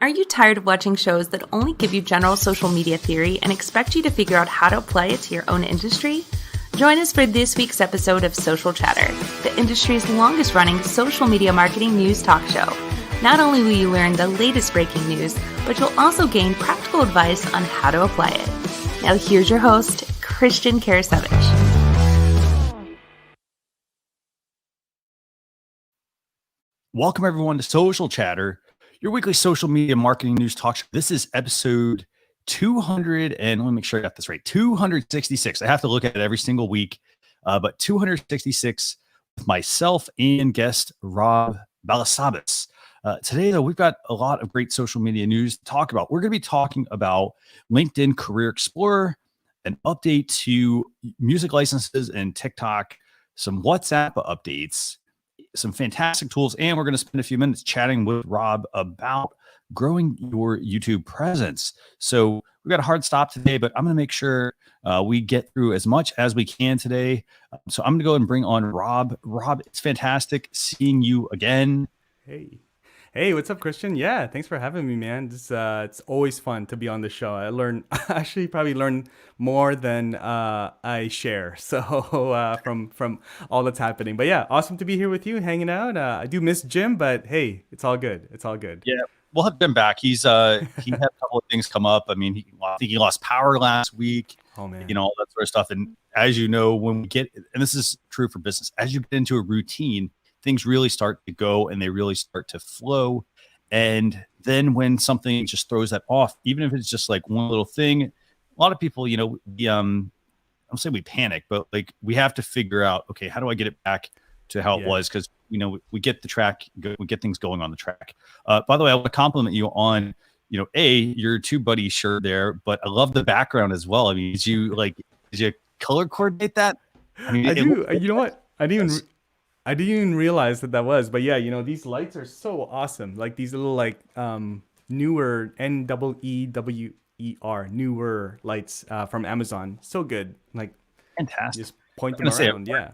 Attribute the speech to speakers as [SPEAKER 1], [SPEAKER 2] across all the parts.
[SPEAKER 1] Are you tired of watching shows that only give you general social media theory and expect you to figure out how to apply it to your own industry? Join us for this week's episode of Social Chatter, the industry's longest running social media marketing news talk show. Not only will you learn the latest breaking news, but you'll also gain practical advice on how to apply it. Now here's your host, Christian Karasevich.
[SPEAKER 2] Welcome everyone to Social Chatter, your weekly social media marketing news talk show. This is episode 200, and let me make sure I got this right. 266. I have to look at it every single week, but 266 with myself and guest Rob Balasabas. Today, though, we've got a lot of great social media news to talk about. We're going to be talking about LinkedIn Career Explorer, an update to music licenses and TikTok, some WhatsApp updates, some fantastic tools, and we're going to spend a few minutes chatting with Rob about growing your YouTube presence. So we've got a hard stop today, but I'm going to make sure we get through as much as we can today. So I'm going to go and bring on Rob. Rob, it's fantastic seeing you again.
[SPEAKER 3] Hey, what's up, Christian? Yeah, thanks for having me, man. It's always fun to be on the show. I actually probably learn more than I share. So from all that's happening. But yeah, awesome to be here with you, hanging out. I do miss Jim, but hey, it's all good. It's all good.
[SPEAKER 2] Yeah, we'll have Jim back. He had a couple of things come up. I mean, I think he lost power last week.
[SPEAKER 3] Oh man,
[SPEAKER 2] all that sort of stuff. And as you know, when we get, and this is true for business, as you get into a routine, things really start to go and they really start to flow. And then when something just throws that off, even if it's just like one little thing, a lot of people, we, I don't say we panic, but like we have to figure out, okay, how do I get it back to how it was? Because, we get the track, we get things going on the track. By the way, I want to compliment you on, your TubeBuddy shirt there, but I love the background as well. I mean, did you color coordinate that?
[SPEAKER 3] I mean, I do. You know what? I didn't even realize that was, but yeah, these lights are so awesome. Like these little newer NEEWER newer lights from Amazon. So good. Like
[SPEAKER 2] fantastic.
[SPEAKER 3] Just point them around. Yeah.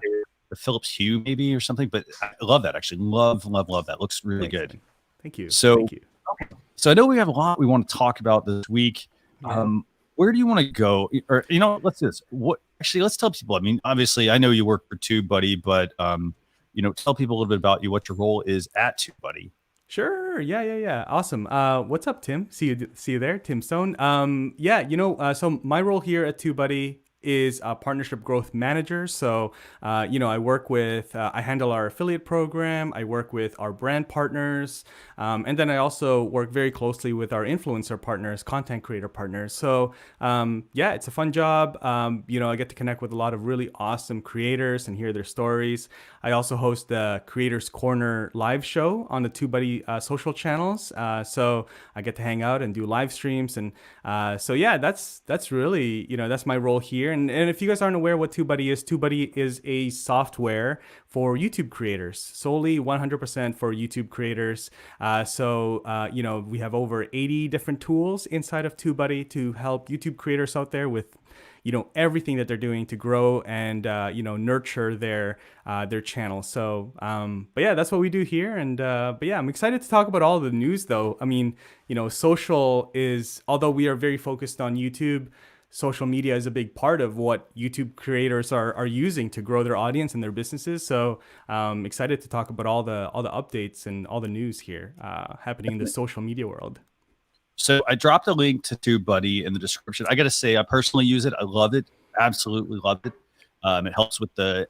[SPEAKER 2] The Philips Hue maybe or something, but I love that actually. Love that. Looks really good.
[SPEAKER 3] Man. Thank you.
[SPEAKER 2] Thank you. Okay. So I know we have a lot we want to talk about this week. Yeah. Where do you want to go? Or let's do this. Let's tell people. I mean, obviously, I know you work for TubeBuddy, but tell people a little bit about you, what your role is at TubeBuddy.
[SPEAKER 3] Sure. Yeah. Awesome. What's up, Tim? See you there, Tim Stone. So my role here at TubeBuddy is a partnership growth manager. So, I work with, I handle our affiliate program. I work with our brand partners. And then I also work very closely with our influencer partners, content creator partners. So, it's a fun job. I get to connect with a lot of really awesome creators and hear their stories. I also host the Creators Corner live show on the TubeBuddy social channels. So I get to hang out and do live streams. And that's really, that's my role here. And if you guys aren't aware what TubeBuddy is a software for YouTube creators, solely 100% for YouTube creators. We have over 80 different tools inside of TubeBuddy to help YouTube creators out there with everything that they're doing to grow and nurture their channel. So that's what we do here. And I'm excited to talk about all the news though. I mean, social is, although we are very focused on YouTube, social media is a big part of what YouTube creators are using to grow their audience and their businesses. So excited to talk about all the updates and all the news here happening in the social media world.
[SPEAKER 2] So I dropped a link to TubeBuddy in the description. I got to say, I personally use it. I love it. Absolutely love it. It helps with the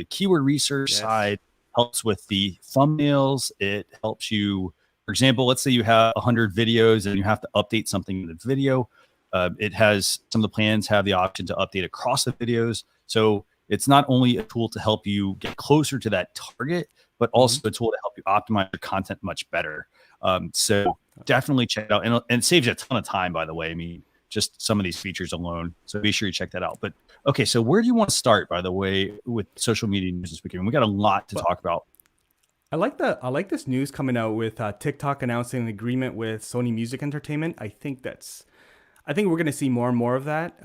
[SPEAKER 2] keyword research side, helps with the thumbnails. It helps you, for example, let's say you have 100 videos and you have to update something in the video. It has some of the plans have the option to update across the videos. So it's not only a tool to help you get closer to that target, but also a tool to help you optimize your content much better. So definitely check it out. And it saves you a ton of time, by the way. I mean, just some of these features alone. So be sure you check that out. But okay, so where do you want to start, by the way, with social media news this weekend? We got a lot to talk about.
[SPEAKER 3] I like this news coming out with TikTok announcing an agreement with Sony Music Entertainment. I think we're going to see more and more of that.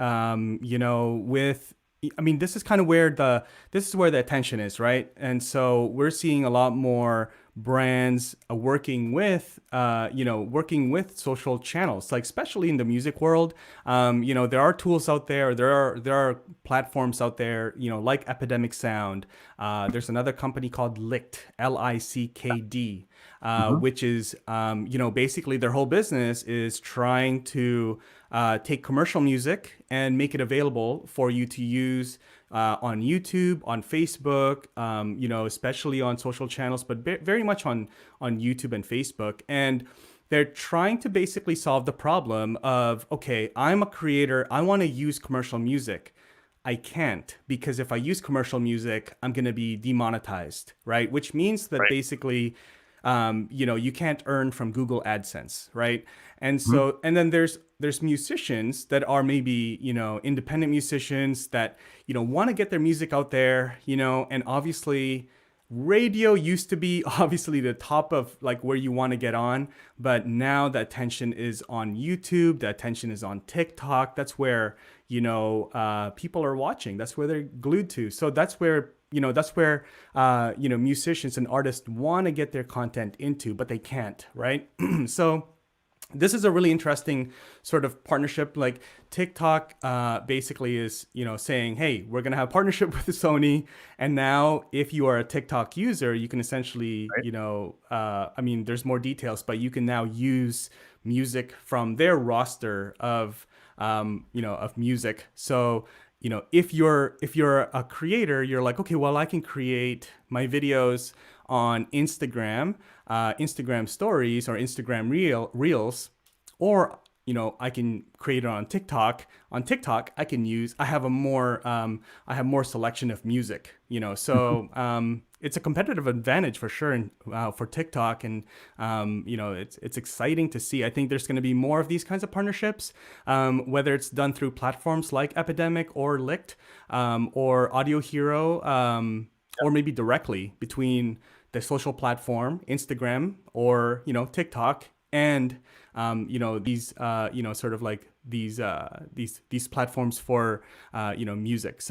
[SPEAKER 3] This is kind of where the attention is, right? And so we're seeing a lot more brands working with, working with social channels, like especially in the music world. There are tools out there. There are platforms out there, like Epidemic Sound. There's another company called Lickd, Lickd. Which is, basically their whole business is trying to take commercial music and make it available for you to use on YouTube, on Facebook, especially on social channels, but very much on YouTube and Facebook. And they're trying to basically solve the problem of, okay, I'm a creator, I want to use commercial music. I can't, because if I use commercial music, I'm going to be demonetized, right? Which means that basically, you can't earn from Google AdSense, right? And so, and then there's musicians that are maybe, independent musicians that, want to get their music out there, and obviously radio used to be obviously the top of like where you want to get on, but now the attention is on YouTube, the attention is on TikTok. That's where, people are watching. That's where they're glued to. So that's where musicians and artists want to get their content into, but they can't, right? So this is a really interesting sort of partnership. Like TikTok basically is, saying, hey, we're going to have a partnership with Sony. And now if you are a TikTok user, you can essentially, there's more details, but you can now use music from their roster of music. So, if you're a creator, you're like, okay, well, I can create my videos on Instagram, Instagram stories or Instagram reels, or, I can create it on TikTok. On TikTok, I have more selection of music, so, it's a competitive advantage for sure. And for TikTok, and, it's exciting to see. I think there's going to be more of these kinds of partnerships, whether it's done through platforms like Epidemic or Lickd, or Audio Hero, or maybe directly between the social platform, Instagram, or, TikTok, and, these, sort of like these platforms for, music.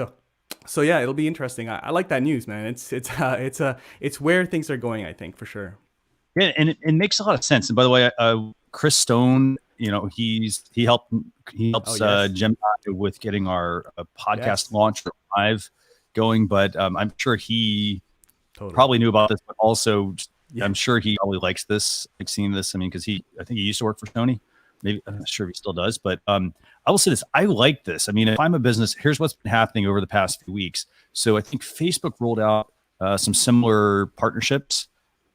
[SPEAKER 3] So yeah, it'll be interesting. I like that news, man. It's where things are going, I think, for sure.
[SPEAKER 2] Yeah, and it makes a lot of sense. And by the way, Chris Stone, he helps Gemini with getting our podcast launch live going. But I'm sure he probably knew about this, but also I'm sure he probably likes this, like seeing this. I mean, because I think he used to work for Sony. Maybe I'm not sure if he still does, but I will say this: I like this. I mean, if I'm a business, here's what's been happening over the past few weeks. So I think Facebook rolled out some similar partnerships.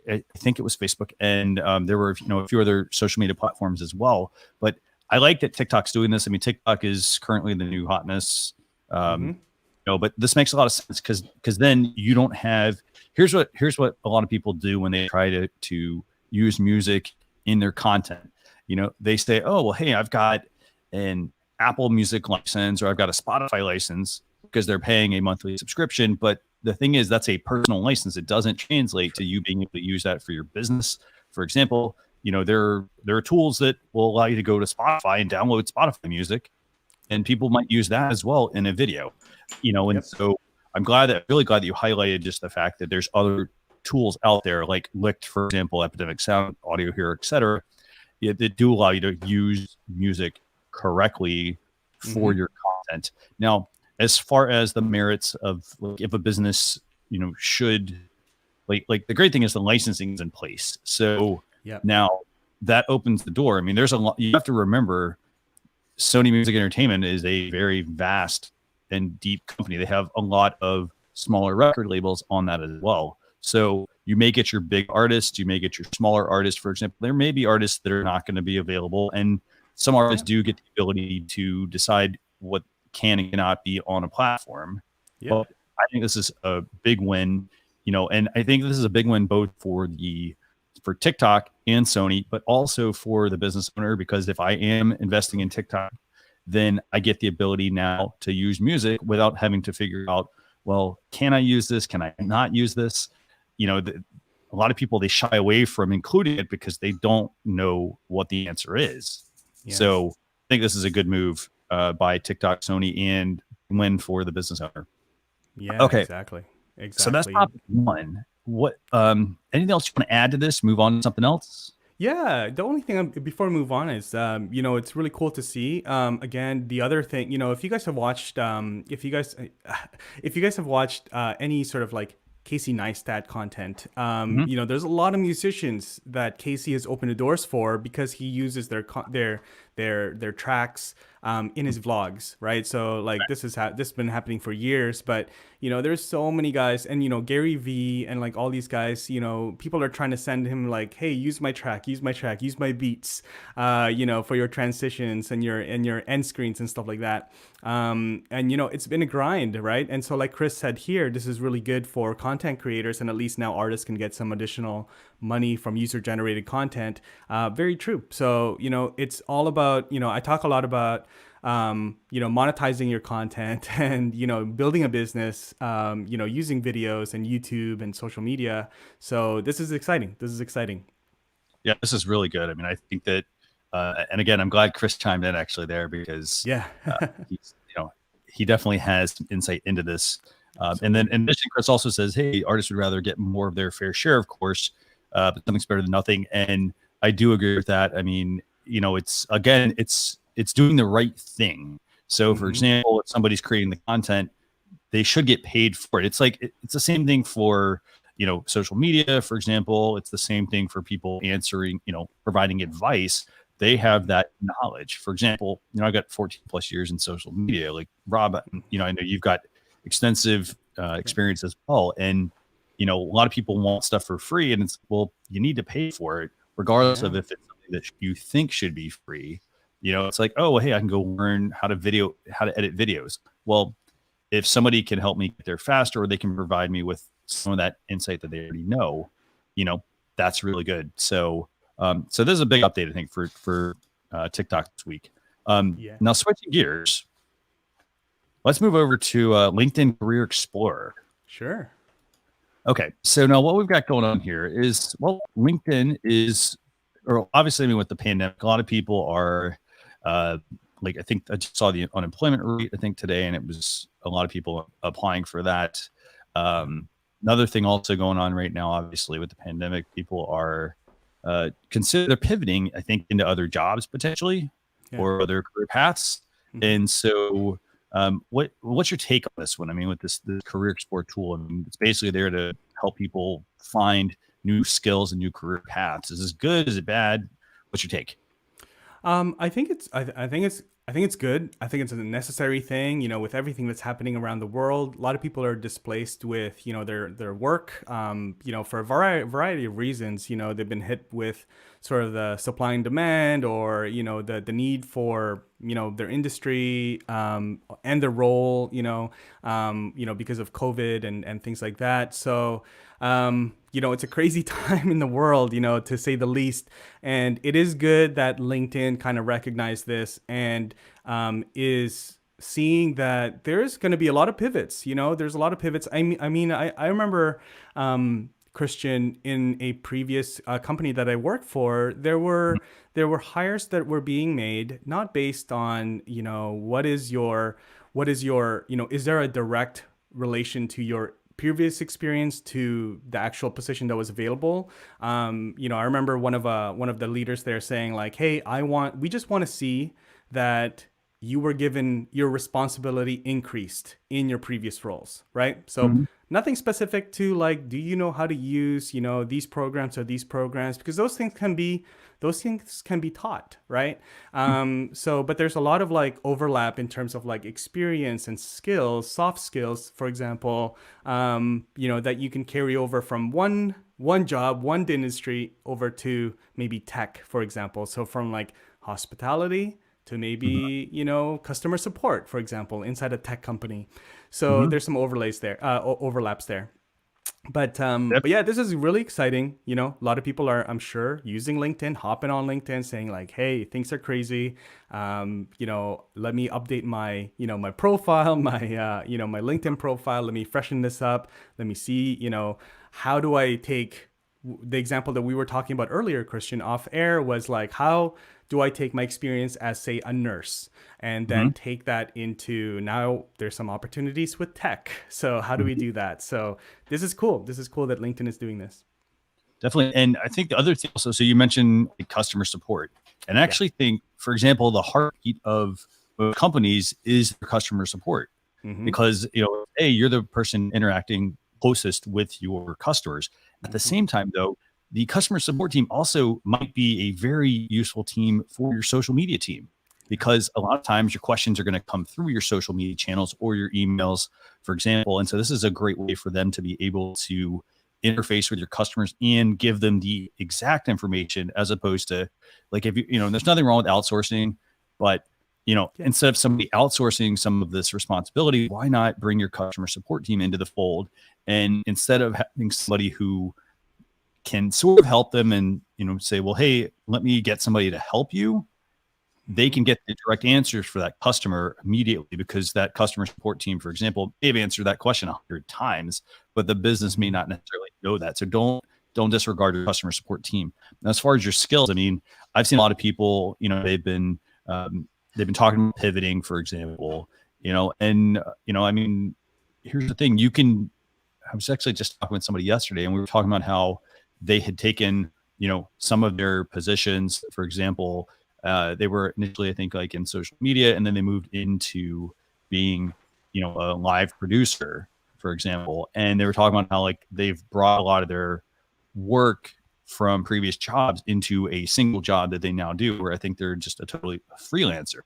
[SPEAKER 2] I think it was Facebook, and there were a few other social media platforms as well. But I like that TikTok's doing this. I mean, TikTok is currently the new hotness. But this makes a lot of sense because then you don't have. Here's what a lot of people do when they try to use music in their content. They say, oh, well, hey, I've got an Apple Music license or I've got a Spotify license because they're paying a monthly subscription. But the thing is, that's a personal license. It doesn't translate to you being able to use that for your business. For example, there are tools that will allow you to go to Spotify and download Spotify music, and people might use that as well in a video. So I'm really glad that you highlighted just the fact that there's other tools out there like Lickd, for example, Epidemic Sound, Audio Hero, etc. That do allow you to use music correctly for your content. Now, as far as the merits of if a business, should like the great thing is the licensing is in place. So now that opens the door. I mean, there's a lot you have to remember. Sony Music Entertainment is a very vast and deep company. They have a lot of smaller record labels on that as well. So you may get your big artists, you may get your smaller artists, for example. There may be artists that are not going to be available, and some artists do get the ability to decide what can and cannot be on a platform. But I think this is a big win, and I think this is a big win both for TikTok and Sony, but also for the business owner, because if I am investing in TikTok, then I get the ability now to use music without having to figure out, well, can I use this? Can I not use this? A lot of people, they shy away from including it because they don't know what the answer is. Yes. So I think this is a good move by TikTok, Sony, and win for the business owner.
[SPEAKER 3] Yeah, okay. Exactly.
[SPEAKER 2] So that's topic one. what anything else you want to add to this? Move on to something else.
[SPEAKER 3] Yeah, the only thing before we move on is, it's really cool to see. Again, the other thing, if you guys have watched, if you guys have watched any sort of like Casey Neistat content,
[SPEAKER 2] Mhm.
[SPEAKER 3] there's a lot of musicians that Casey has opened the doors for because he uses their tracks in his vlogs, right? So like this has been happening for years, but there's so many guys, and Gary V and like all these guys, people are trying to send him like, hey, use my track, use my beats, for your transitions and your end screens and stuff like that. And it's been a grind, right? And so like Chris said here, this is really good for content creators, and at least now artists can get some additional money from user generated content. Very true. So it's all about, I talk a lot about monetizing your content and building a business, using videos and YouTube and social media. So this is exciting.
[SPEAKER 2] Yeah, this is really good. I mean, I think that, and again, I'm glad Chris chimed in actually there because
[SPEAKER 3] Yeah.
[SPEAKER 2] he's, he definitely has some insight into this. And then in addition, Chris also says, hey, artists would rather get more of their fair share, of course, but something's better than nothing. And I do agree with that. I mean, it's doing the right thing. So, for example, if somebody's creating the content, they should get paid for it. It's like it's the same thing for social media, for example. It's the same thing for people answering, providing advice. They have that knowledge. For example, I got 14 plus years in social media. Like Rob, I know you've got extensive experience as well, and a lot of people want stuff for free, and it's well, you need to pay for it, regardless of if it's something that you think should be free. It's like, oh, well, hey, I can go learn how to edit videos. Well, if somebody can help me get there faster, or they can provide me with some of that insight that they already know, that's really good. So, so this is a big update, I think, for TikTok this week. Now switching gears, let's move over to LinkedIn Career Explorer.
[SPEAKER 3] Sure.
[SPEAKER 2] Okay, so now what we've got going on here is, well, LinkedIn is, or obviously, I mean, with the pandemic, a lot of people are, like, I think I just saw the unemployment rate, I think today, and it was a lot of people applying for that. Another thing also going on right now, obviously, with the pandemic, people are consider pivoting, I think, into other jobs potentially or other career paths. And so, what's your take on this one? I mean, with this Career Explorer tool, I mean, it's basically there to help people find new skills and new career paths. Is this good? Is it bad? What's your take?
[SPEAKER 3] I think it's good. I think it's a necessary thing. With everything that's happening around the world, a lot of people are displaced with their work. For a variety of reasons. They've been hit with sort of the supply and demand, or the need for their industry and their role. Because of COVID and things like that. So. It's a crazy time in the world, to say the least. And it is good that LinkedIn kind of recognized this and is seeing that there's going to be a lot of pivots. There's a lot of pivots. I remember, Christian, in a previous company that I worked for, there were hires that were being made not based on, is there a direct relation to your previous experience to the actual position that was available. I remember one of the leaders there saying like, hey, we just want to see that you were given your responsibility increased in your previous roles, right? So nothing specific to like, do you know how to use, these programs or these programs? Because those things can be taught, right? But there's a lot of like overlap in terms of like experience and skills, soft skills, for example, that you can carry over from one job, one industry over to maybe tech, for example. So from like hospitality to maybe, customer support, for example, inside a tech company. So there's some overlaps there. But yeah, this is really exciting. A lot of people are, I'm sure, using LinkedIn, hopping on LinkedIn, saying like, "Hey, things are crazy. Let me update my, my profile, my, my LinkedIn profile. Let me freshen this up. Let me see, how do I take the example that we were talking about earlier, Christian, off air was like, how do I take my experience as, say, a nurse and then
[SPEAKER 2] Mhm.
[SPEAKER 3] take that into, now there's some opportunities with tech. So how do we
[SPEAKER 2] Mhm.
[SPEAKER 3] do that? So this is cool. This is cool that LinkedIn is doing this.
[SPEAKER 2] Definitely. And I think the other thing also, so you mentioned like customer support. And I
[SPEAKER 3] Yeah.
[SPEAKER 2] actually think, for example, the heartbeat of companies is their customer support
[SPEAKER 3] Mm-hmm.
[SPEAKER 2] because, hey, you're the person interacting closest with your customers. At the
[SPEAKER 3] Mm-hmm.
[SPEAKER 2] same time, though, the customer support team also might be a very useful team for your social media team because a lot of times your questions are going to come through your social media channels or your emails, for example. And so this is a great way for them to be able to interface with your customers and give them the exact information as opposed to like if there's nothing wrong with outsourcing, but
[SPEAKER 3] Yeah.
[SPEAKER 2] instead of somebody outsourcing some of this responsibility, why not bring your customer support team into the fold? And instead of having somebody who can sort of help them and say, well, hey, let me get somebody to help you, they
[SPEAKER 3] Mm-hmm.
[SPEAKER 2] can get the direct answers for that customer immediately because that customer support team, for example, may have answered that question 100 times, but the business may
[SPEAKER 3] Mm-hmm.
[SPEAKER 2] not necessarily know that. So don't disregard your customer support team. Now, as far as your skills, I mean, I've seen a lot of people, they've been talking about pivoting, for example, I mean, here's the thing: I was actually just talking with somebody yesterday, and we were talking about how they had taken, some of their positions. For example, they were initially, I think, like in social media, and then they moved into being, a live producer, for example. And they were talking about how like they've brought a lot of their work from previous jobs into a single job that they now do, where I think they're just a totally freelancer.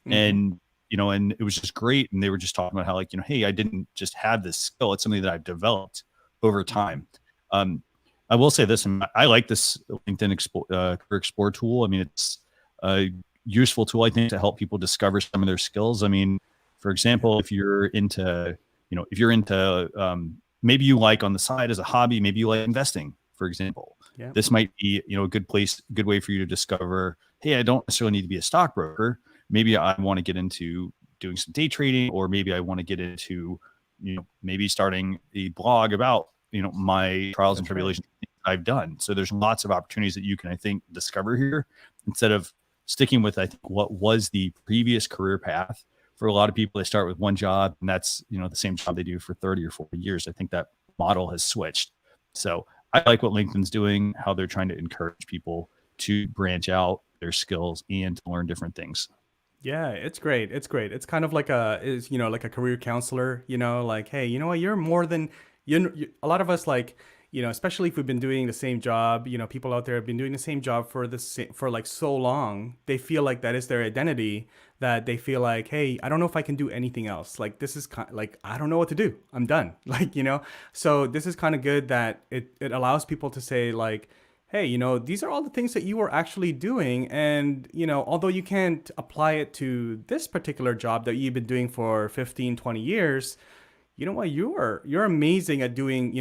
[SPEAKER 3] Mm-hmm.
[SPEAKER 2] And it was just great. And they were just talking about how like, hey, I didn't just have this skill. It's something that I've developed over
[SPEAKER 3] Mm-hmm.
[SPEAKER 2] time. Um, I will say this, and I like this LinkedIn Career Explorer tool. I mean, it's a useful tool, I think, to help people discover some of their skills. I mean, for
[SPEAKER 3] Yeah.
[SPEAKER 2] example, if you're into, maybe you like on the side as a hobby, maybe you like investing, for example,
[SPEAKER 3] Yeah.
[SPEAKER 2] this might be, a good way for you to discover, hey, I don't necessarily need to be a stockbroker. Maybe I want to get into doing some day trading, or maybe I want to get into, maybe starting a blog about, my trials and
[SPEAKER 3] That's right.
[SPEAKER 2] tribulations I've done. So there's lots of opportunities that you can, I think, discover here instead of sticking with, I think, what was the previous career path. For a lot of people, they start with one job and that's, the same job they do for 30 or 40 years. I think that model has switched. So I like what LinkedIn's doing, how they're trying to encourage people to branch out their skills and to learn different things.
[SPEAKER 3] Yeah, it's great. It's great. It's kind of like like a career counselor, like, hey, you know what? You're more than a lot of us, like, especially if we've been doing the same job, people out there have been doing the same job for like so long, they feel like that is their identity, that they feel like, hey, I don't know if I can do anything else. Like, this is like, I don't know what to do. I'm done. Like, so this is kind of good that it allows people to say, like, hey, these are all the things that you are actually doing. And, although you can't apply it to this particular job that you've been doing for 15, 20 years, you know what? You're amazing at doing,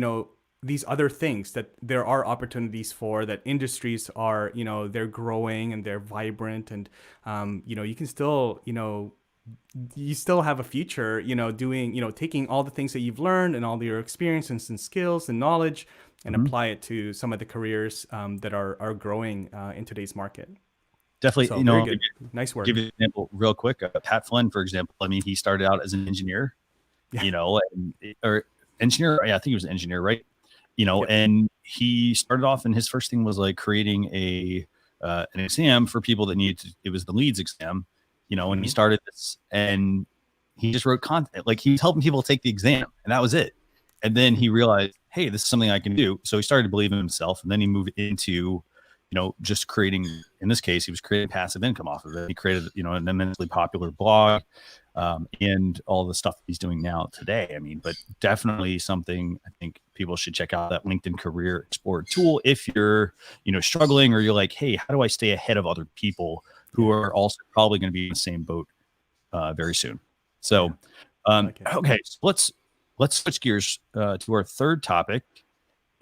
[SPEAKER 3] these other things that there are opportunities for, that industries are, they're growing and they're vibrant. And, you can still, you still have a future, doing, taking all the things that you've learned and all your experiences and skills and knowledge and
[SPEAKER 2] Mhm.
[SPEAKER 3] apply it to some of the careers that are growing in today's market.
[SPEAKER 2] Definitely,
[SPEAKER 3] So very good. Nice
[SPEAKER 2] give
[SPEAKER 3] work.
[SPEAKER 2] you an example real quick. Pat Flynn, for example, I mean, he started out as an engineer,
[SPEAKER 3] Yeah.
[SPEAKER 2] or engineer. Yeah, I think he was an engineer, right?
[SPEAKER 3] Yep.
[SPEAKER 2] And he started off, and his first thing was like creating an exam for people that needed to, it was the leads exam, and he
[SPEAKER 3] Mm-hmm.
[SPEAKER 2] started this, and he just wrote content, like he was helping people take the exam, and that was it. And then he realized, hey, this is something I can do. So he started to believe in himself, and then he moved into, just creating. In this case, he was creating passive income off of it. He created, an immensely popular blog, and all the stuff he's doing now today. I mean, but definitely something I think people should check out, that LinkedIn Career Explorer tool if you're, struggling, or you're like, hey, how do I stay ahead of other people who
[SPEAKER 3] Yeah.
[SPEAKER 2] are also probably going to be in the same boat very soon.
[SPEAKER 3] Yeah.
[SPEAKER 2] So,
[SPEAKER 3] I like it.
[SPEAKER 2] okay, so let's switch gears to our third topic,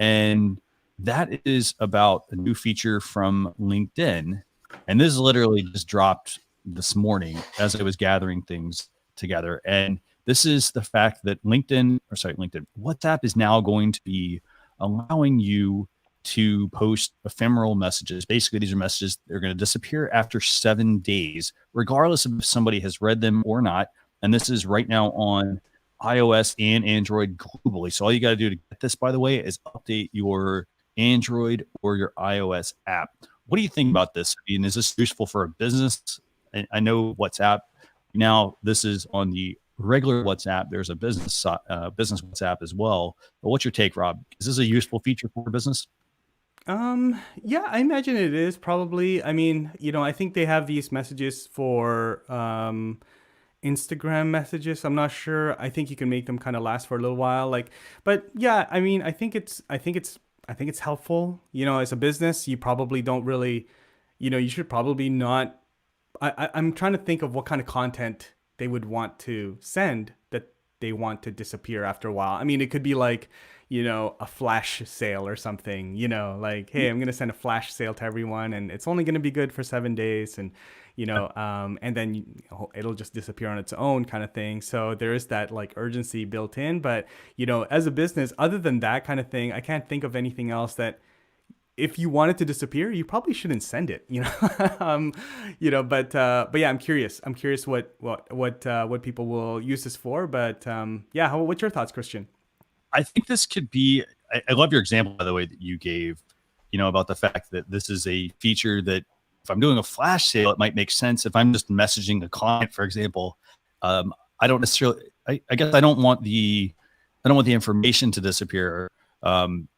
[SPEAKER 2] and that is about a new feature from LinkedIn. And this literally just dropped this morning as I was gathering things together. And this is the fact that WhatsApp is now going to be allowing you to post ephemeral messages. Basically, these are messages that are going to disappear after 7 days, regardless of if somebody has read them or not. And this is right now on iOS and Android globally. So all you got to do to get this, by the way, is update your Android or your iOS app. What do you think about this? I mean, is this useful for a business? I know WhatsApp. Now, this is on the regular WhatsApp. There's a business WhatsApp as well. But what's your take, Rob? Is this a useful feature for business?
[SPEAKER 3] Yeah, I imagine it is probably. I mean, I think they have these messages for Instagram messages. I'm not sure. I think you can make them kind of last for a little while. But yeah, I mean, I think it's helpful. As a business, you probably don't really, you should probably not. I'm trying to think of what kind of content they would want to send that they want to disappear after a while. I mean, it could be like, a flash sale or something, like, hey, I'm going to send a flash sale to everyone and it's only going to be good for 7 days. And, and then it'll just disappear on its own kind of thing. So there is that like urgency built in. But, as a business, other than that kind of thing, I can't think of anything else that if you want it to disappear, you probably shouldn't send it, but yeah, I'm curious what people will use this for. But yeah, what's your thoughts, Christian?
[SPEAKER 2] I think this could be, I love your example, by the way, that you gave, about the fact that this is a feature that if I'm doing a flash sale, it might make sense. If I'm just messaging a client, for example, I don't necessarily, I guess I don't want the information to disappear.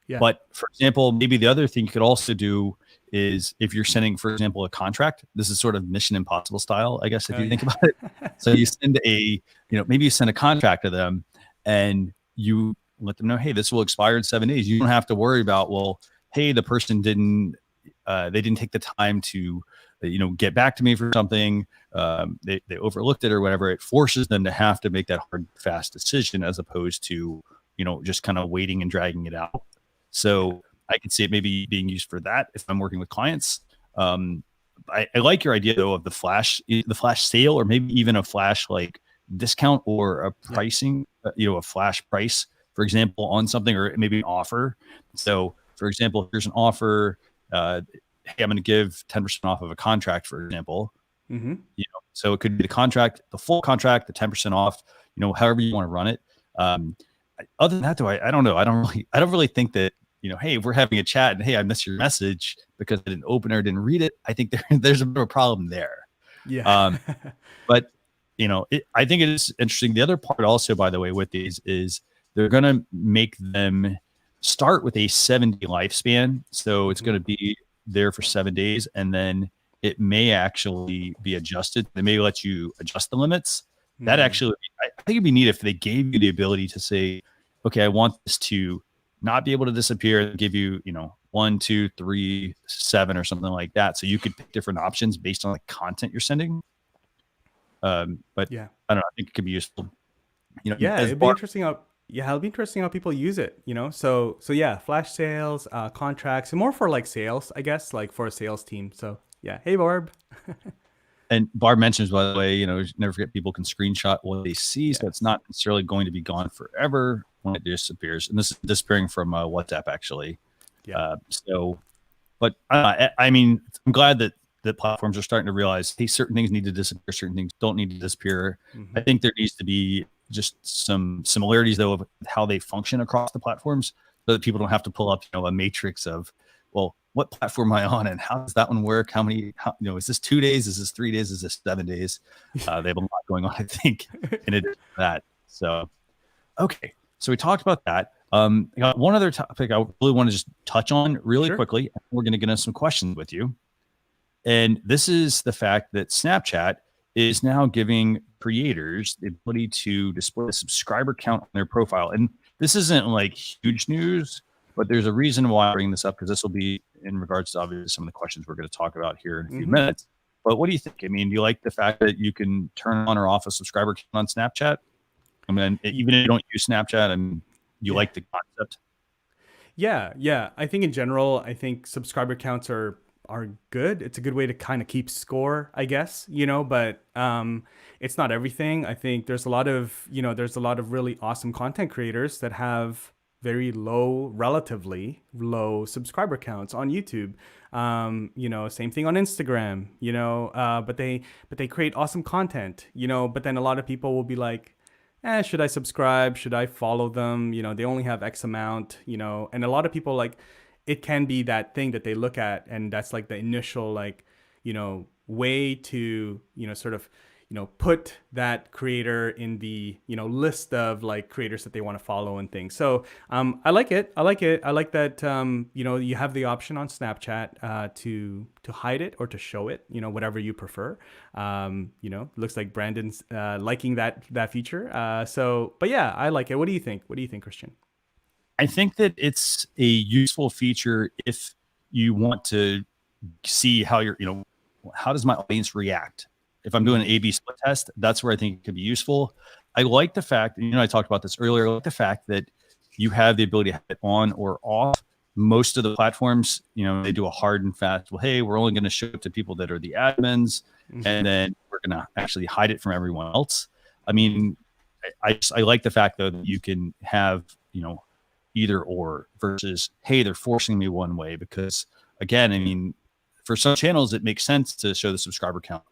[SPEAKER 3] Yeah.
[SPEAKER 2] But for example, maybe the other thing you could also do is if you're sending, for example, a contract, this is sort of Mission Impossible style, I guess, if you think about it. So you send maybe you send a contract to them and you let them know, hey, this will expire in 7 days. You don't have to worry about, well, hey, the person they didn't take the time to, get back to me for something. They overlooked it or whatever. It forces them to have to make that hard, fast decision as opposed to, just kind of waiting and dragging it out. So I can see it maybe being used for that if I'm working with clients. I like your idea though of the flash sale, or maybe even a flash like discount or a pricing, a flash price, for example, on something, or maybe an offer. So for example, if there's an offer, hey, I'm going to give 10% off of a contract, for example.
[SPEAKER 3] Mm-hmm.
[SPEAKER 2] So it could be the contract, the full contract, the 10% off, however you want to run it. Other than that, though, I don't know. I don't really think that, hey, if we're having a chat and hey, I missed your message because I didn't open it or didn't read it, I think there's a bit of a problem there.
[SPEAKER 3] Yeah.
[SPEAKER 2] But I think it is interesting. The other part also, by the way, with these is they're going to make them start with a 7-day lifespan. So it's going to be there for 7 days, and then it may actually be adjusted. They may let you adjust the limits. That actually, I think it'd be neat if they gave you the ability to say, okay, I want this to not be able to disappear and give you, 1, 2, 3, 7 or something like that. So you could pick different options based on the content you're sending. But
[SPEAKER 3] yeah,
[SPEAKER 2] I don't know. I think it could be useful.
[SPEAKER 3] Yeah, it'd be interesting it'll be interesting how people use it, So yeah, flash sales, contracts, and more for like sales, I guess, like for a sales team. So yeah. Hey, Barb.
[SPEAKER 2] And Barb mentions, by the way, never forget people can screenshot what they see. So it's not necessarily going to be gone forever when it disappears. And this is disappearing from WhatsApp, actually.
[SPEAKER 3] Yeah.
[SPEAKER 2] But I mean, I'm glad that platforms are starting to realize, hey, certain things need to disappear, certain things don't need to disappear.
[SPEAKER 3] Mm-hmm.
[SPEAKER 2] I think there needs to be just some similarities, though, of how they function across the platforms so that people don't have to pull up, a matrix of, well, what platform am I on and how does that one work? Is this 2 days? Is this 3 days? Is this 7 days? They have a lot going on, I think, in addition to that. So, okay. So we talked about that. I got one other topic I really want to just touch on really quickly. We're going to get into some questions with you. And this is the fact that Snapchat is now giving creators the ability to display a subscriber count on their profile. And this isn't like huge news, but there's a reason why I bring this up, because this will be in regards to obviously some of the questions we're going to talk about here in a few minutes. But what do you think? I mean, do you like the fact that you can turn on or off a subscriber count on Snapchat? I mean, even if you don't use Snapchat, and you like the concept?
[SPEAKER 3] Yeah. I think in general, subscriber counts are good. It's a good way to kind of keep score, I guess, but it's not everything. I think there's a lot of really awesome content creators that have very low, relatively low subscriber counts on YouTube. Same thing on Instagram, but they create awesome content, but then a lot of people will be like, should I subscribe? Should I follow them? They only have X amount, and a lot of people like, it can be that thing that they look at, and that's like the initial, like, way to, sort of, put that creator in the, list of like creators that they want to follow and things. So I like it. I like it. I like that, you have the option on Snapchat to hide it or to show it, whatever you prefer. Looks like Brandon's liking that feature. But yeah, I like it. What do you think? What do you think, Christian?
[SPEAKER 2] I think that it's a useful feature if you want to see how how does my audience react? If I'm doing an A/B split test, that's where I think it could be useful. I like the fact, I talked about this earlier, I like the fact that you have the ability to have it on or off. Most of the platforms, they do a hard and fast, well, hey, we're only going to show it to people that are the admins, and then we're going to actually hide it from everyone else. I mean, I like the fact, though, that you can have, either or versus, hey, they're forcing me one way, because, again, I mean, for some channels, it makes sense to show the subscriber count.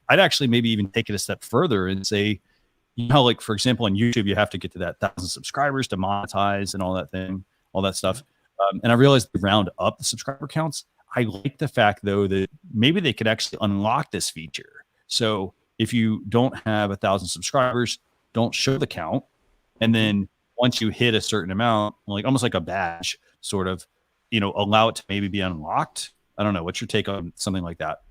[SPEAKER 2] I'd actually maybe even take it a step further and say, like, for example, on YouTube, you have to get to that 1,000 subscribers to monetize and all that stuff. And I realized to round up the subscriber counts. I like the fact, though, that maybe they could actually unlock this feature. So if you don't have 1,000 subscribers, don't show the count. And then once you hit a certain amount, like almost like a badge, sort of, allow it to maybe be unlocked. I don't know. What's your take on something like that?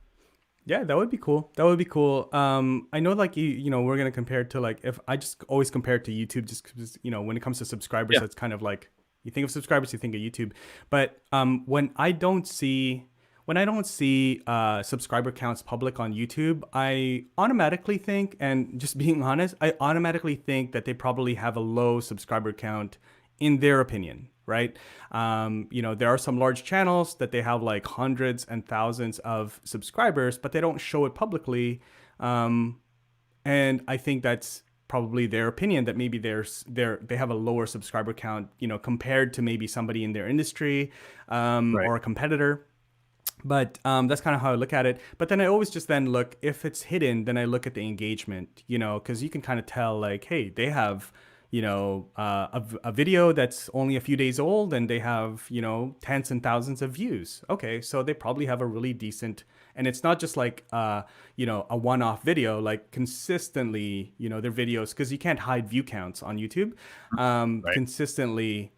[SPEAKER 3] Yeah, that would be cool. That would be cool. I know, like, we're gonna compare it to, like, if I just always compare it to YouTube, just because, when it comes to subscribers, it's kind of like, you think of subscribers, you think of YouTube. But when I don't see subscriber counts public on YouTube, I automatically think, and just being honest, I automatically think that they probably have a low subscriber count in their opinion, right? There are some large channels that they have like hundreds and thousands of subscribers, but they don't show it publicly. And I think that's probably their opinion, that maybe they have a lower subscriber count, compared to maybe somebody in their industry, or a competitor. But that's kind of how I look at it. But then I always just then look, if it's hidden, then I look at the engagement, because you can kind of tell, like, hey, they have, a video that's only a few days old and they have, tens and thousands of views. Okay, so they probably have a really decent, and it's not just like, a one-off video, like consistently, their videos, because you can't hide view counts on YouTube, consistently,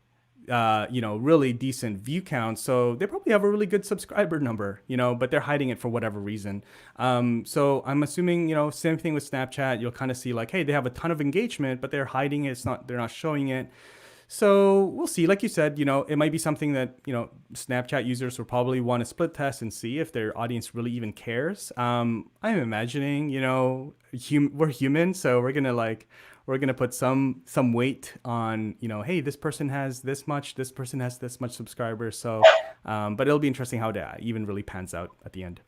[SPEAKER 3] really decent view counts. So they probably have a really good subscriber number, but they're hiding it for whatever reason. So I'm assuming, same thing with Snapchat. You'll kind of see like, hey, they have a ton of engagement, but they're hiding it. They're not showing it. So we'll see. Like you said, it might be something that, Snapchat users will probably want to split test and see if their audience really even cares. I'm imagining, we're human, so we're gonna put some weight on, hey, this person has this much subscribers. So, but it'll be interesting how that even really pans out at the end.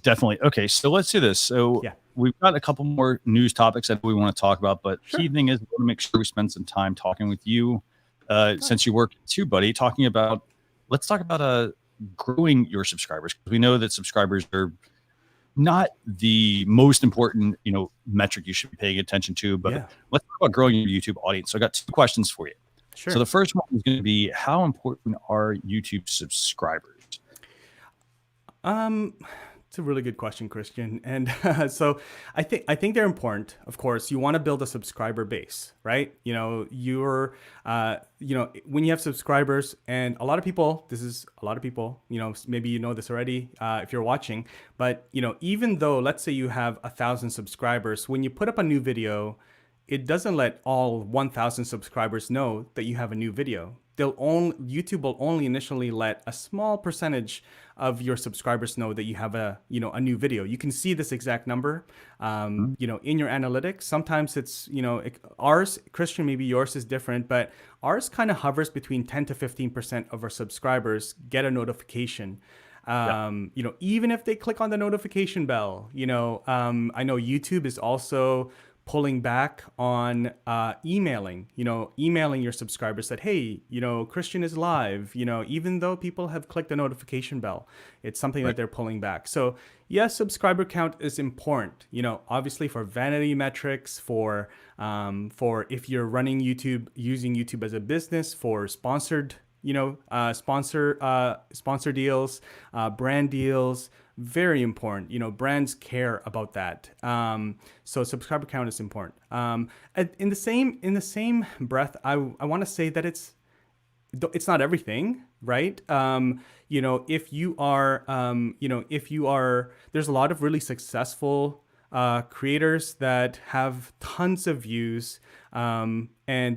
[SPEAKER 2] Definitely. Okay, so let's do this. So we've got a couple more news topics that we want to talk about, but key thing is we want to make sure we spend some time talking with you, since you work too, buddy, let's talk about growing your subscribers. We know that subscribers are not the most important, metric you should be paying attention to, but let's talk about growing your YouTube audience. So I got two questions for you. Sure. So the first one is going to be, how important are YouTube subscribers?
[SPEAKER 3] It's a really good question, Christian. And so I think they're important. Of course, you want to build a subscriber base, right? When you have subscribers, and a lot of people, maybe you know this already if you're watching, but even though, let's say you have 1,000 subscribers, when you put up a new video, it doesn't let all 1,000 subscribers know that you have a new video. YouTube will only initially let a small percentage of your subscribers know that you have a new video. You can see this exact number, in your analytics. Sometimes it's, ours, Christian, maybe yours is different, but ours kind of hovers between 10 to 15% of our subscribers get a notification. Even if they click on the notification bell, I know YouTube is also pulling back on emailing your subscribers that, hey, Christian is live, even though people have clicked the notification bell, it's something that they're pulling back. So yes, subscriber count is important, obviously for vanity metrics, for if you're running YouTube, using YouTube as a business, for sponsored sponsor deals, brand deals, very important. Brands care about that. So subscriber count is important. In the same breath, I want to say that it's not everything, right? If you are, there's a lot of really successful creators that have tons of views, and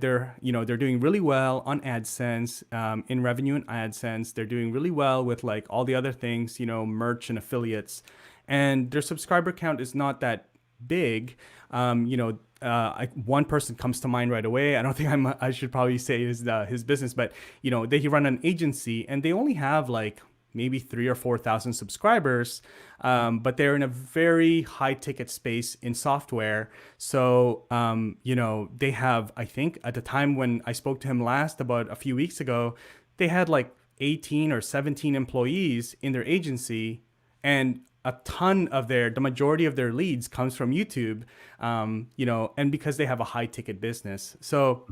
[SPEAKER 3] they're doing really well on AdSense, in revenue and AdSense. They're doing really well with like all the other things, merch and affiliates, and their subscriber count is not that big. One person comes to mind right away. I don't think I should probably say his business, but he run an agency and they only have like maybe 3,000 or 4,000 subscribers, but they're in a very high ticket space in software. So, they have, I think at the time when I spoke to him last, about a few weeks ago, they had like 18 or 17 employees in their agency, and the majority of their leads comes from YouTube, and because they have a high ticket business. So,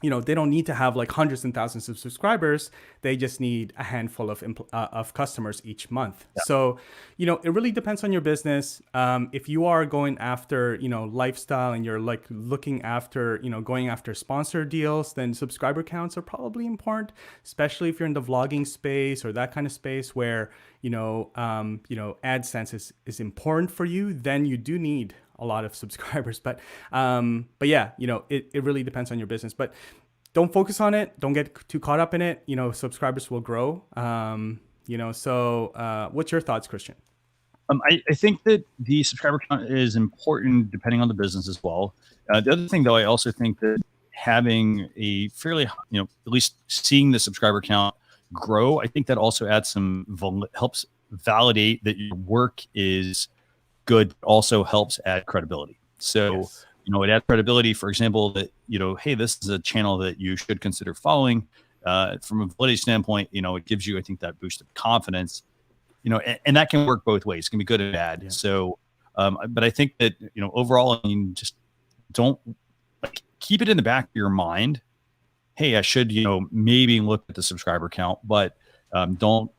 [SPEAKER 3] they don't need to have like hundreds and thousands of subscribers. They just need a handful of customers each month. Yeah. So, it really depends on your business. If you are going after, lifestyle, and you're like looking after, going after sponsor deals, then subscriber counts are probably important, especially if you're in the vlogging space or that kind of space where, AdSense is important for you. Then you do need a lot of subscribers, but yeah, it really depends on your business, but don't focus on it. Don't get too caught up in it. Subscribers will grow. So what's your thoughts, Christian?
[SPEAKER 2] I think that the subscriber count is important depending on the business as well. The other thing though, I also think that having a fairly, at least seeing the subscriber count grow, I think that also adds helps validate that your work is good, also helps add credibility. So, yes. It adds credibility, for example, that, hey, this is a channel that you should consider following. From a validity standpoint, it gives you, I think, that boost of confidence, and that can work both ways. It can be good and bad. Yeah. So, but I think that, overall, just don't keep it in the back of your mind. Hey, I should, maybe look at the subscriber count, but don't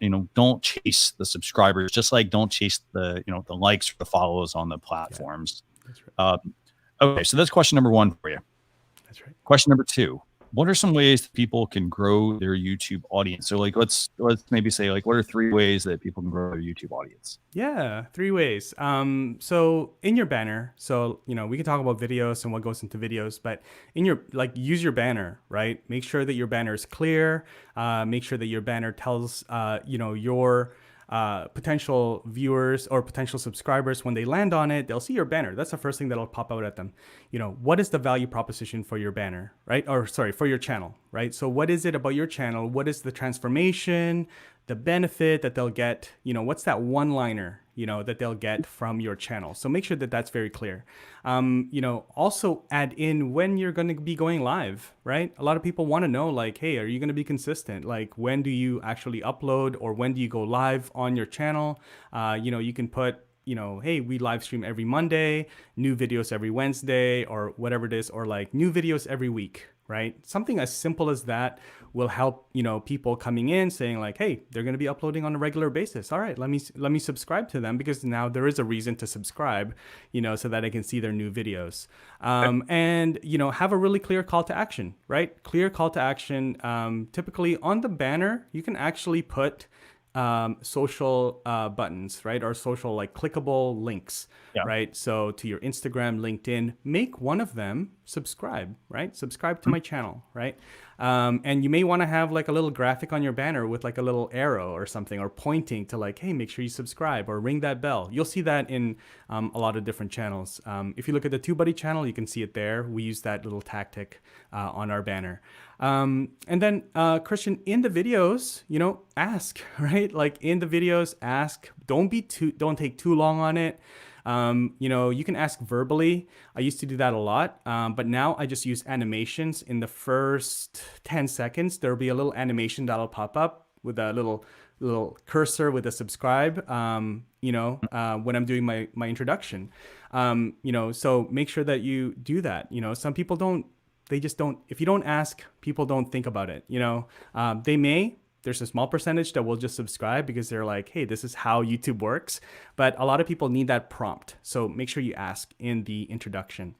[SPEAKER 2] chase the subscribers, just like don't chase the, the likes or the follows on the platforms. Yeah, that's right. Okay. So that's question number one for you. That's right. Question number two, what are some ways that people can grow their YouTube audience? So like, let's maybe say like, what are 3 ways that people can grow their YouTube audience?
[SPEAKER 3] Yeah, 3 ways. So in your banner, so, we can talk about videos and what goes into videos, but use your banner, right? Make sure that your banner is clear. Make sure that your banner tells, your potential viewers or potential subscribers, when they land on it, they'll see your banner. That's the first thing that'll pop out at them. What is the value proposition for your banner, right? Or sorry, for your channel, right? So what is it about your channel? What is the transformation, the benefit that they'll get? What's that one-liner, that they'll get from your channel? So make sure that that's very clear. Also add in when you're going to be going live, right? A lot of people want to know, like, hey, are you going to be consistent? Like, when do you actually upload, or when do you go live on your channel? You can put, hey, we live stream every Monday, new videos every Wednesday, or whatever it is, or like new videos every week, right? Something as simple as that will help, people coming in saying like, hey, they're going to be uploading on a regular basis. All right, let me subscribe to them, because now there is a reason to subscribe, so that I can see their new videos. And, have a really clear call to action, right? Clear call to action. Typically on the banner, you can actually put social buttons, right? Or social like clickable links, yeah. Right? So to your Instagram, LinkedIn, make one of them subscribe, right? Subscribe to my channel, right? And you may want to have like a little graphic on your banner with like a little arrow or something, or pointing to like, hey, make sure you subscribe or ring that bell. You'll see that in a lot of different channels. If you look at the TubeBuddy channel, you can see it there. We use that little tactic on our banner. And then Christian, in the videos, ask, right? Like in the videos, ask. Don't take too long on it. You can ask verbally. I used to do that a lot, but now I just use animations. In the first 10 seconds, there'll be a little animation that'll pop up with a little cursor with a subscribe, when I'm doing my introduction. So make sure that you do that. Some people don't, they just don't, if you don't ask, people don't think about it. There's a small percentage that will just subscribe because they're like, hey, this is how YouTube works. But a lot of people need that prompt. So make sure you ask in the introduction.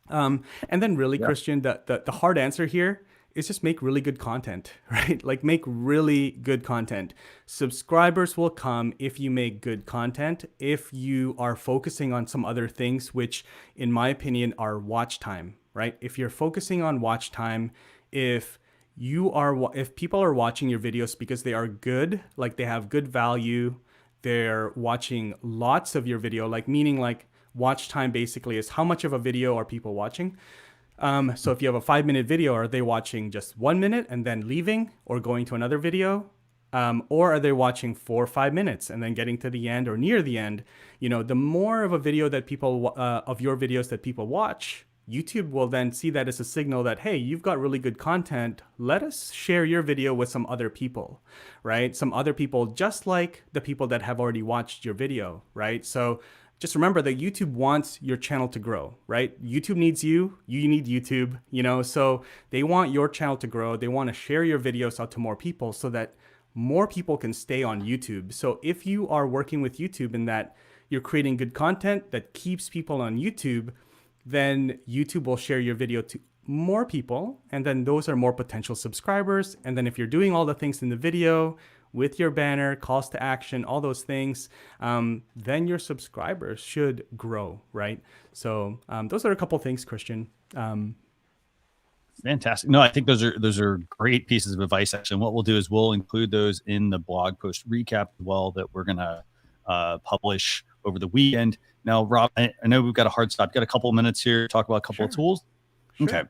[SPEAKER 3] And then really, Christian, the hard answer here is just make really good content, right? Like make really good content. Subscribers will come if you make good content. If you are focusing on some other things, which in my opinion are watch time, right? If you're focusing on watch time, if people are watching your videos because they are good, like they have good value, they're watching lots of your video, meaning watch time basically is how much of a video are people watching. So if you have a 5-minute video, are they watching just 1 minute and then leaving or going to another video? Or are they watching 4 or 5 minutes and then getting to the end or near the end? The more of a video that of your videos that people watch, YouTube will then see that as a signal that, hey, you've got really good content. Let us share your video with some other people, right? Some other people, just like the people that have already watched your video, right? So just remember that YouTube wants your channel to grow, right? YouTube needs you, you need YouTube, so they want your channel to grow. They want to share your videos out to more people so that more people can stay on YouTube. So if you are working with YouTube in that you're creating good content that keeps people on YouTube, then YouTube will share your video to more people. And then those are more potential subscribers. And then if you're doing all the things in the video with your banner, calls to action, all those things, then your subscribers should grow, right? So those are a couple things, Christian.
[SPEAKER 2] Fantastic. No, I think those are great pieces of advice. Actually, and what we'll do is we'll include those in the blog post recap as well that we're gonna publish over the weekend. Now, Rob, I know we've got a hard stop. Got a couple of minutes here to talk about a couple of tools.
[SPEAKER 3] Sure.
[SPEAKER 2] Okay,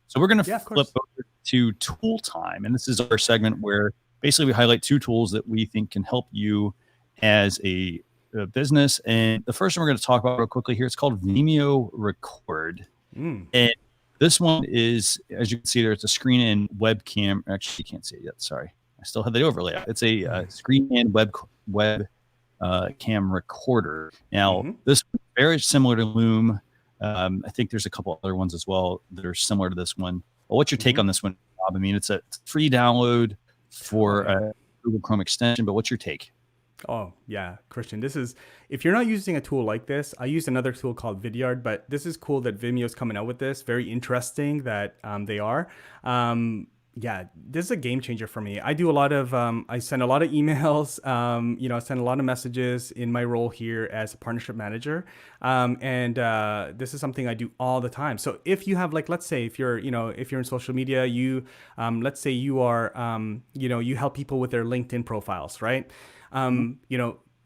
[SPEAKER 2] so we're gonna flip over to tool time, and this is our segment where basically we highlight 2 tools that we think can help you as a business. And the first one we're going to talk about real quickly here, it's called Vimeo Record. And this one is, as you can see there, it's a screen and webcam. Actually, you can't see it yet. Sorry. I still have the overlay. It's a screen and web cam recorder. Now, this is very similar to Loom. I think there's a couple other ones as well that are similar to this one. Well, what's your take on this one, Rob? I mean, it's a free download for a Google Chrome extension, but what's your take?
[SPEAKER 3] Oh, yeah, Christian, this is, if you're not using a tool like this, I use another tool called Vidyard, but this is cool that Vimeo's coming out with this. Very interesting that they are. Yeah, this is a game changer for me. I do a lot of, I send a lot of emails, I send a lot of messages in my role here as a partnership manager. And this is something I do all the time. So if you have let's say if you're in social media, you, let's say you are, you help people with their LinkedIn profiles, right?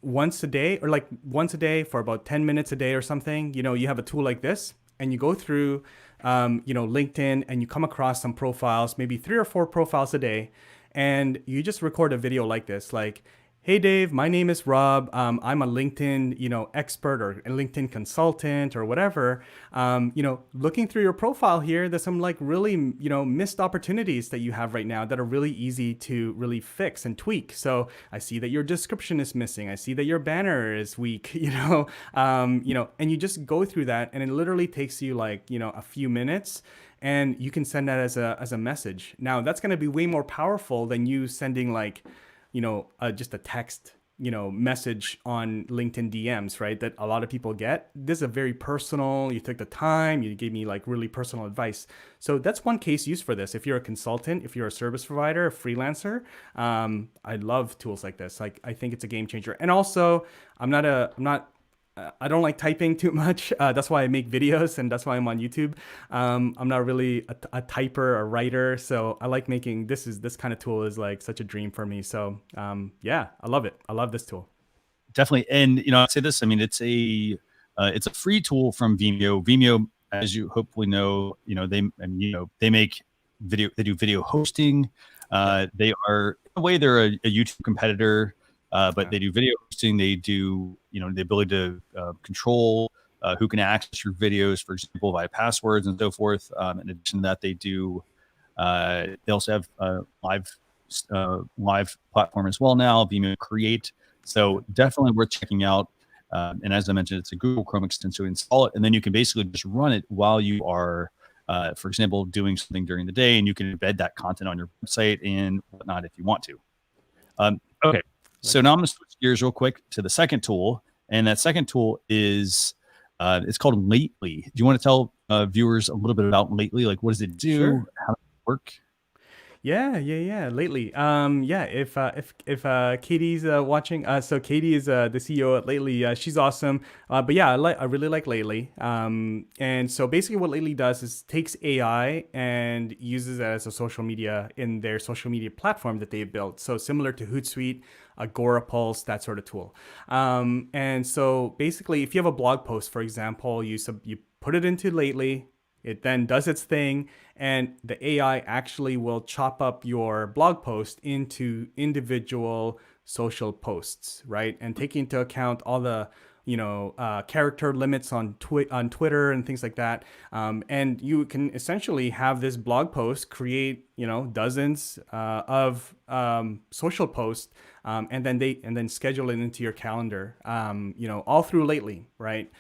[SPEAKER 3] Once a day or once a day for about 10 minutes a day or something, you have a tool like this and you go through, LinkedIn and you come across some profiles, maybe 3 or 4 profiles a day, and you just record a video like this, hey Dave, my name is Rob. I'm a LinkedIn, expert or a LinkedIn consultant or whatever. Looking through your profile here, there's some really, missed opportunities that you have right now that are really easy to really fix and tweak. So I see that your description is missing. I see that your banner is weak, and you just go through that and it literally takes you a few minutes. And you can send that as a message. Now that's going to be way more powerful than you sending just a text, message on LinkedIn DMs, right? That a lot of people get. This is a very personal, you took the time, you gave me really personal advice. So that's one case use for this. If you're a consultant, if you're a service provider, a freelancer, I love tools like this. I think it's a game changer. And also I don't like typing too much. That's why I make videos and that's why I'm on YouTube. I'm not really a typer or writer. So I like making, this kind of tool is such a dream for me. So yeah, I love it. I love this tool.
[SPEAKER 2] Definitely. And, I'd say this, it's a free tool from Vimeo. Vimeo, as you hopefully know, they make video, they do video hosting. They are, in a way, they're a YouTube competitor but they do video hosting. They do, the ability to control who can access your videos, for example, via passwords and so forth. In addition to that, they also have live platform as well now, Vimeo Create. So definitely worth checking out. And as I mentioned, it's a Google Chrome extension. So install it, and then you can basically just run it while you are, for example, doing something during the day, and you can embed that content on your website and whatnot if you want to. Okay, so now I'm going to switch gears real quick to the second tool, and that second tool is it's called Lately. Do you want to tell viewers a little bit about Lately? Like, what does it do?
[SPEAKER 3] Sure.
[SPEAKER 2] How does it work?
[SPEAKER 3] Yeah. Lately, if Katie's watching, so Katie is the CEO at Lately. She's awesome. But yeah, I really like Lately. And so basically, what Lately does is takes AI and uses it as a social media in their social media platform that they built. So similar to Hootsuite, Agora Pulse, that sort of tool. And so basically, if you have a blog post, for example, you put it into Lately. It then does its thing, and the AI actually will chop up your blog post into individual social posts, right? And take into account all the character limits on Twitter and things like that. And you can essentially have this blog post create dozens of social posts, and then schedule it into your calendar. All through Lately, right?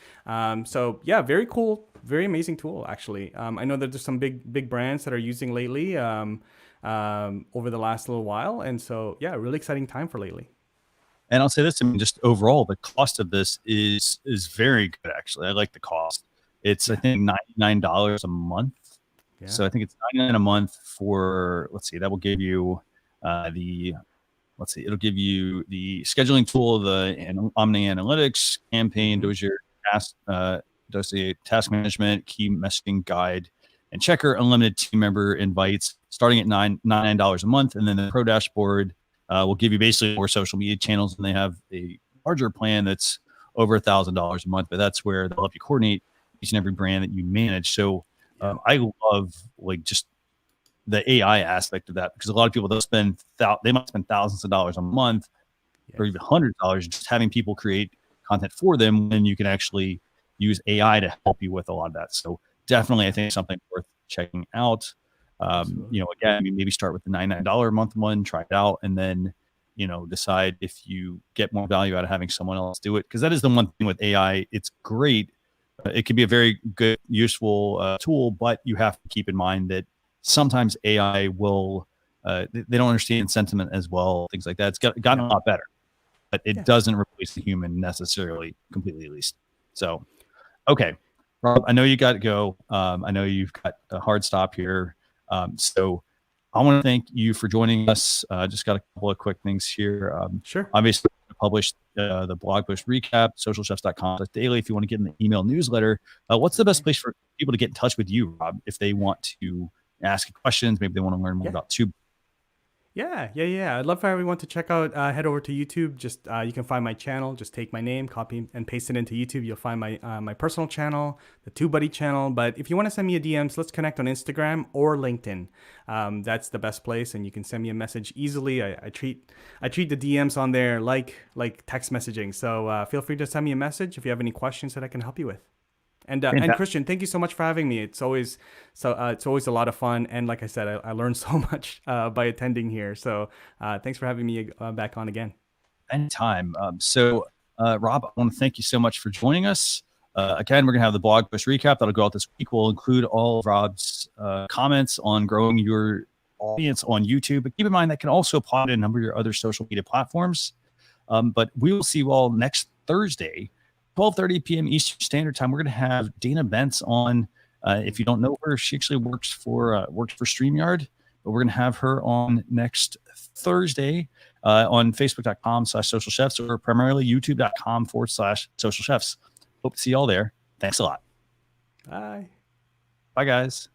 [SPEAKER 3] So yeah, very cool. Very amazing tool, actually. I know that there's some big brands that are using Lately over the last little while, and so yeah, really exciting time for Lately.
[SPEAKER 2] And I'll say this: I mean, just overall, the cost of this is very good. Actually, I like the cost. It's I think $99 a month. Yeah. So I think it's $99 a month for. Let's see, that will give you it'll give you the scheduling tool, the Omni Analytics, Campaign, Dozier, task management, key messaging guide, and checker, unlimited team member invites starting at $99 a month. And then the pro dashboard will give you basically more social media channels, and they have a larger plan that's over $1,000 a month, but that's where they'll help you coordinate each and every brand that you manage. So I love just the AI aspect of that, because a lot of people they might spend thousands of dollars a month or even hundreds of dollars just having people create content for them, when you can actually use AI to help you with a lot of that. So definitely, I think something worth checking out. Again, maybe start with the $99 a month one, try it out, and then, decide if you get more value out of having someone else do it. Because that is the one thing with AI. It's great. It can be a very good, useful tool, but you have to keep in mind that sometimes AI will, they don't understand sentiment as well, things like that. It's gotten a lot better, but it doesn't replace the human necessarily, completely at least. So, okay, Rob, I know you got to go. I know you've got a hard stop here. So I want to thank you for joining us. Just got a couple of quick things here.
[SPEAKER 3] Sure.
[SPEAKER 2] Obviously, published the blog post recap, socialchefs.com/daily. If you want to get in the email newsletter, what's the best place for people to get in touch with you, Rob, if they want to ask questions? Maybe they want to learn more about Tube.
[SPEAKER 3] Yeah. I'd love for everyone to check out, head over to YouTube. Just you can find my channel. Just take my name, copy and paste it into YouTube. You'll find my personal channel, the TubeBuddy channel. But if you want to send me a DM, let's connect on Instagram or LinkedIn. That's the best place, and you can send me a message easily. I treat the DMs on there like text messaging. So feel free to send me a message if you have any questions that I can help you with. And Christian, thank you so much for having me. It's always a lot of fun, and like I said, I learned so much by attending here. So thanks for having me back on again.
[SPEAKER 2] Anytime. Rob, I want to thank you so much for joining us. Again, we're gonna have the blog post recap that'll go out this week. We'll include all of Rob's comments on growing your audience on YouTube, but keep in mind that can also apply to a number of your other social media platforms. But we will see you all next Thursday. 12:30 p.m. Eastern Standard Time. We're going to have Dana Bentz on. If you don't know her, she actually works for StreamYard, but we're going to have her on next Thursday on Facebook.com/Social Chefs, or primarily YouTube.com/Social Chefs. Hope to see y'all there. Thanks a lot.
[SPEAKER 3] Bye.
[SPEAKER 2] Bye, guys.